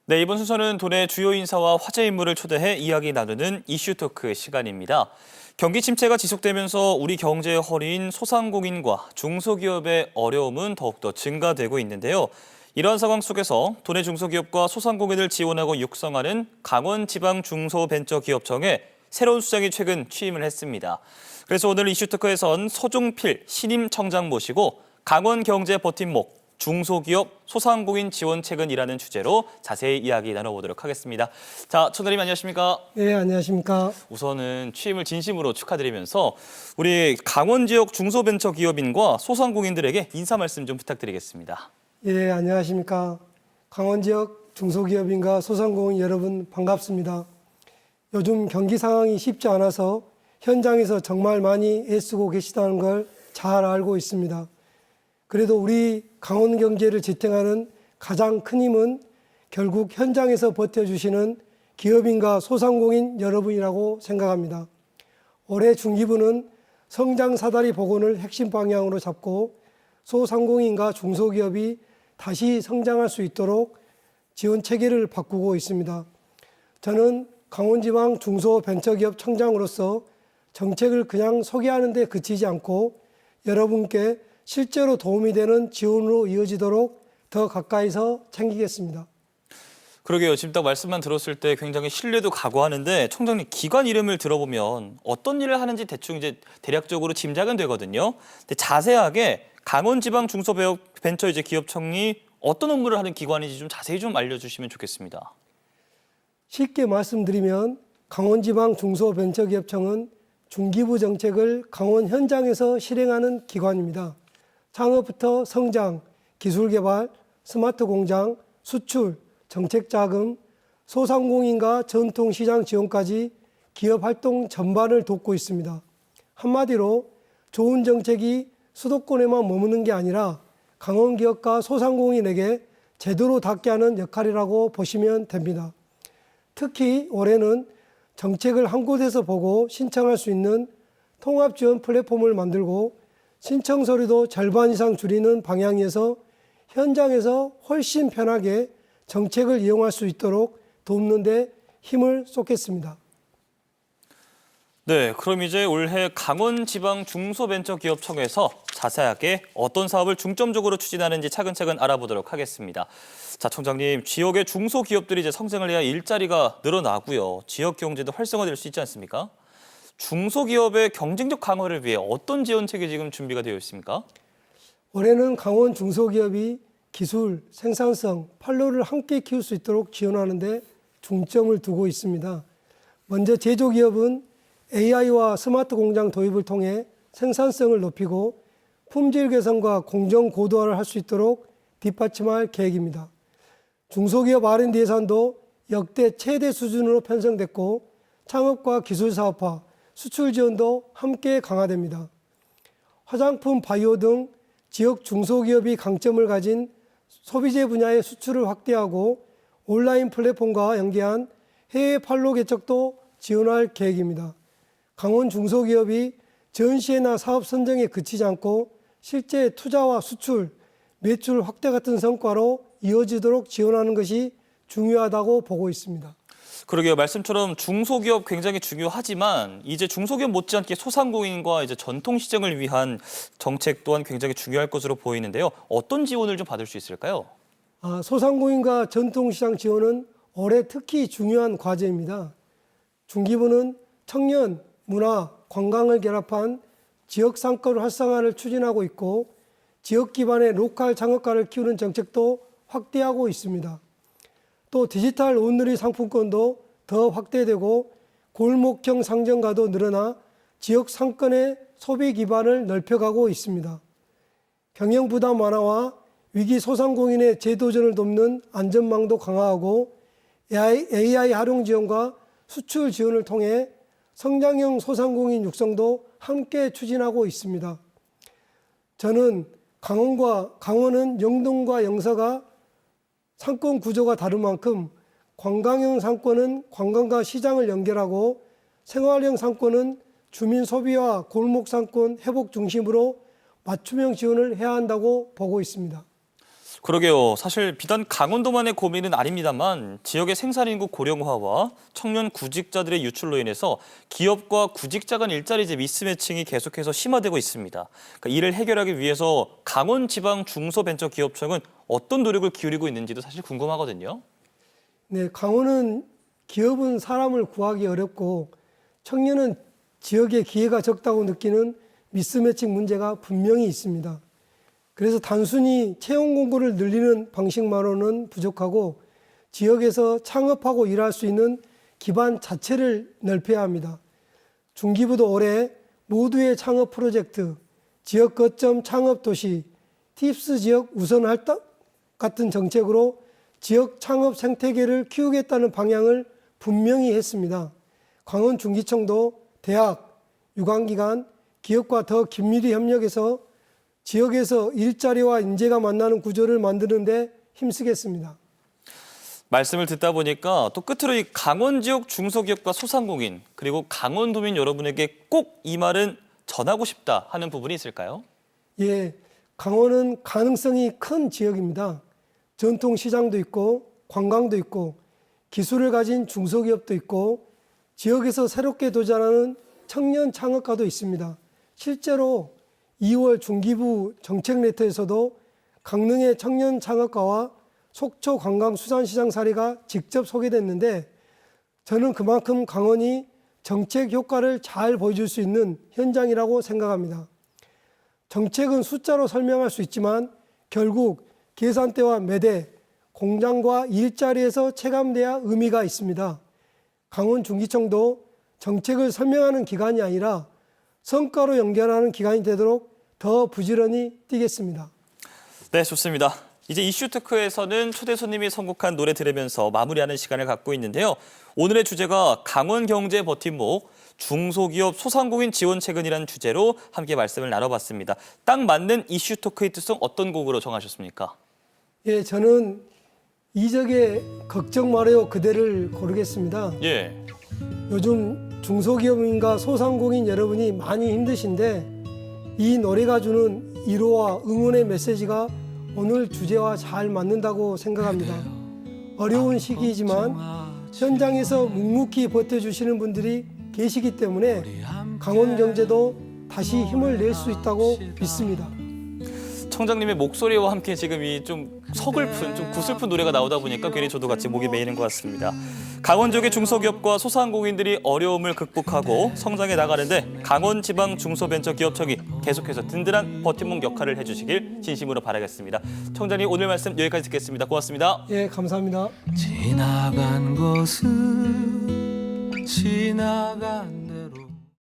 네, 이번 순서는 도내 주요 인사와 화제 인물을 초대해 이야기 나누는 이슈 토크 시간입니다. 경기 침체가 지속되면서 우리 경제의 허리인 소상공인과 중소기업의 어려움은 더욱더 증가되고 있는데요. 이러한 상황 속에서 도내 중소기업과 소상공인을 지원하고 육성하는 강원지방중소벤처기업청에 새로운 수장이 최근 취임을 했습니다. 그래서 오늘 이슈 토크에선 서종필 신임 청장 모시고 강원 경제 버팀목, 중소기업, 소상공인 지원책은이라는 주제로 자세히 이야기 나눠보도록 하겠습니다. 자, 청장님 안녕하십니까? 네, 안녕하십니까? 우선은 취임을 진심으로 축하드리면서 우리 강원 지역 중소벤처기업인과 소상공인들에게 인사 말씀 좀 부탁드리겠습니다. 예, 안녕하십니까? 강원 지역 중소기업인과 소상공인 여러분 반갑습니다. 요즘 경기 상황이 쉽지 않아서 현장에서 정말 많이 애쓰고 계시다는 걸 잘 알고 있습니다. 그래도 우리 강원 경제를 지탱하는 가장 큰 힘은 결국 현장에서 버텨주시는 기업인과 소상공인 여러분이라고 생각합니다. 올해 중기부는 성장 사다리 복원을 핵심 방향으로 잡고 소상공인과 중소기업이 다시 성장할 수 있도록 지원 체계를 바꾸고 있습니다. 저는 강원지방 중소벤처기업 청장으로서 정책을 그냥 소개하는 데 그치지 않고 여러분께 실제로 도움이 되는 지원으로 이어지도록 더 가까이서 챙기겠습니다. 그러게요. 지금 딱 말씀만 들었을 때 굉장히 신뢰도 가고하는데 청장님 기관 이름을 들어보면 어떤 일을 하는지 대충 이제 대략적으로 짐작은 되거든요. 근데 자세하게 강원지방중소벤처 기업청이 어떤 업무를 하는 기관인지 좀 자세히 좀 알려주시면 좋겠습니다. 쉽게 말씀드리면 강원지방중소벤처기업청은 중기부 정책을 강원 현장에서 실행하는 기관입니다. 창업부터 성장, 기술개발, 스마트 공장, 수출, 정책자금, 소상공인과 전통시장 지원까지 기업 활동 전반을 돕고 있습니다. 한마디로 좋은 정책이 수도권에만 머무는 게 아니라 강원 기업과 소상공인에게 제대로 닿게 하는 역할이라고 보시면 됩니다. 특히 올해는 정책을 한 곳에서 보고 신청할 수 있는 통합지원 플랫폼을 만들고 신청 서류도 절반 이상 줄이는 방향에서 현장에서 훨씬 편하게 정책을 이용할 수 있도록 돕는 데 힘을 쏟겠습니다. 네, 그럼 이제 올해 강원지방중소벤처기업청에서 자세하게 어떤 사업을 중점적으로 추진하는지 차근차근 알아보도록 하겠습니다. 자, 청장님, 지역의 중소기업들이 이제 성장을 해야 일자리가 늘어나고요. 지역 경제도 활성화될 수 있지 않습니까? 중소기업의 경쟁력 강화를 위해 어떤 지원책이 지금 준비가 되어 있습니까? 올해는 강원 중소기업이 기술, 생산성, 판로를 함께 키울 수 있도록 지원하는 데 중점을 두고 있습니다. 먼저 제조기업은 AI와 스마트 공장 도입을 통해 생산성을 높이고 품질 개선과 공정 고도화를 할 수 있도록 뒷받침할 계획입니다. 중소기업 R&D 예산도 역대 최대 수준으로 편성됐고 창업과 기술 사업화, 수출 지원도 함께 강화됩니다. 화장품, 바이오 등 지역 중소기업이 강점을 가진 소비재 분야의 수출을 확대하고 온라인 플랫폼과 연계한 해외 판로 개척도 지원할 계획입니다. 강원 중소기업이 전시회나 사업 선정에 그치지 않고 실제 투자와 수출, 매출 확대 같은 성과로 이어지도록 지원하는 것이 중요하다고 보고 있습니다. 그러게요. 말씀처럼 중소기업 굉장히 중요하지만 이제 중소기업 못지않게 소상공인과 이제 전통시장을 위한 정책 또한 굉장히 중요할 것으로 보이는데요. 어떤 지원을 좀 받을 수 있을까요? 소상공인과 전통시장 지원은 올해 특히 중요한 과제입니다. 중기부는 청년, 문화, 관광을 결합한 지역 상권 활성화를 추진하고 있고 지역 기반의 로컬 창업가를 키우는 정책도 확대하고 있습니다. 또 디지털 온누리 상품권도 더 확대되고 골목형 상점가도 늘어나 지역 상권의 소비 기반을 넓혀가고 있습니다. 경영 부담 완화와 위기 소상공인의 재도전을 돕는 안전망도 강화하고 AI 활용 지원과 수출 지원을 통해 성장형 소상공인 육성도 함께 추진하고 있습니다. 저는 강원은 영동과 영서가 상권 구조가 다른 만큼 관광형 상권은 관광과 시장을 연결하고 생활형 상권은 주민 소비와 골목 상권 회복 중심으로 맞춤형 지원을 해야 한다고 보고 있습니다. 그러게요. 사실 비단 강원도만의 고민은 아닙니다만 지역의 생산인구 고령화와 청년 구직자들의 유출로 인해서 기업과 구직자 간 일자리제 미스매칭이 계속해서 심화되고 있습니다. 그러니까 이를 해결하기 위해서 강원지방중소벤처기업청은 어떤 노력을 기울이고 있는지도 사실 궁금하거든요. 네, 강원은 기업은 사람을 구하기 어렵고 청년은 지역에 기회가 적다고 느끼는 미스매칭 문제가 분명히 있습니다. 그래서 단순히 채용 공고를 늘리는 방식만으로는 부족하고 지역에서 창업하고 일할 수 있는 기반 자체를 넓혀야 합니다. 중기부도 올해 모두의 창업 프로젝트, 지역 거점 창업 도시, 팁스 지역 우선 할당 같은 정책으로 지역 창업 생태계를 키우겠다는 방향을 분명히 했습니다. 강원중기청도 대학, 유관기관, 기업과 더 긴밀히 협력해서 지역에서 일자리와 인재가 만나는 구조를 만드는 데 힘쓰겠습니다. 말씀을 듣다 보니까 또 끝으로 이 강원 지역 중소기업과 소상공인 그리고 강원도민 여러분에게 꼭 이 말은 전하고 싶다 하는 부분이 있을까요? 예, 강원은 가능성이 큰 지역입니다. 전통 시장도 있고 관광도 있고 기술을 가진 중소기업도 있고 지역에서 새롭게 도전하는 청년 창업가도 있습니다. 실제로 2월 중기부 정책 레터에서도 강릉의 청년 창업가와 속초 관광수산시장 사례가 직접 소개됐는데 저는 그만큼 강원이 정책 효과를 잘 보여줄 수 있는 현장이라고 생각합니다. 정책은 숫자로 설명할 수 있지만 결국 계산대와 매대, 공장과 일자리에서 체감돼야 의미가 있습니다. 강원중기청도 정책을 설명하는 기관이 아니라 성과로 연결하는 기관이 되도록 더 부지런히 뛰겠습니다. 네, 좋습니다. 이제 이슈토크에서는 초대 손님이 선곡한 노래 들으면서 마무리하는 시간을 갖고 있는데요. 오늘의 주제가 강원 경제 버팀목, 중소기업 소상공인 지원 최근이라는 주제로 함께 말씀을 나눠봤습니다. 딱 맞는 이슈토크 히트송 어떤 곡으로 정하셨습니까? 예, 저는 이적의 걱정 말아요 그대를 고르겠습니다. 예. 요즘 중소기업인과 소상공인 여러분이 많이 힘드신데 이 노래가 주는 위로와 응원의 메시지가 오늘 주제와 잘 맞는다고 생각합니다. 어려운 시기이지만 현장에서 묵묵히 버텨주시는 분들이 계시기 때문에 강원 경제도 다시 힘을 낼 수 있다고 믿습니다. 청장님의 목소리와 함께 지금 이 좀 서글픈, 좀 구슬픈 노래가 나오다 보니까 괜히 저도 같이 목이 메이는 것 같습니다. 강원 지역의 중소기업과 소상공인들이 어려움을 극복하고 성장해 나가는데 강원지방중소벤처기업청이 계속해서 든든한 버팀목 역할을 해주시길 진심으로 바라겠습니다. 청장님 오늘 말씀 여기까지 듣겠습니다. 고맙습니다. 예, 감사합니다. 지나간 것은 지나간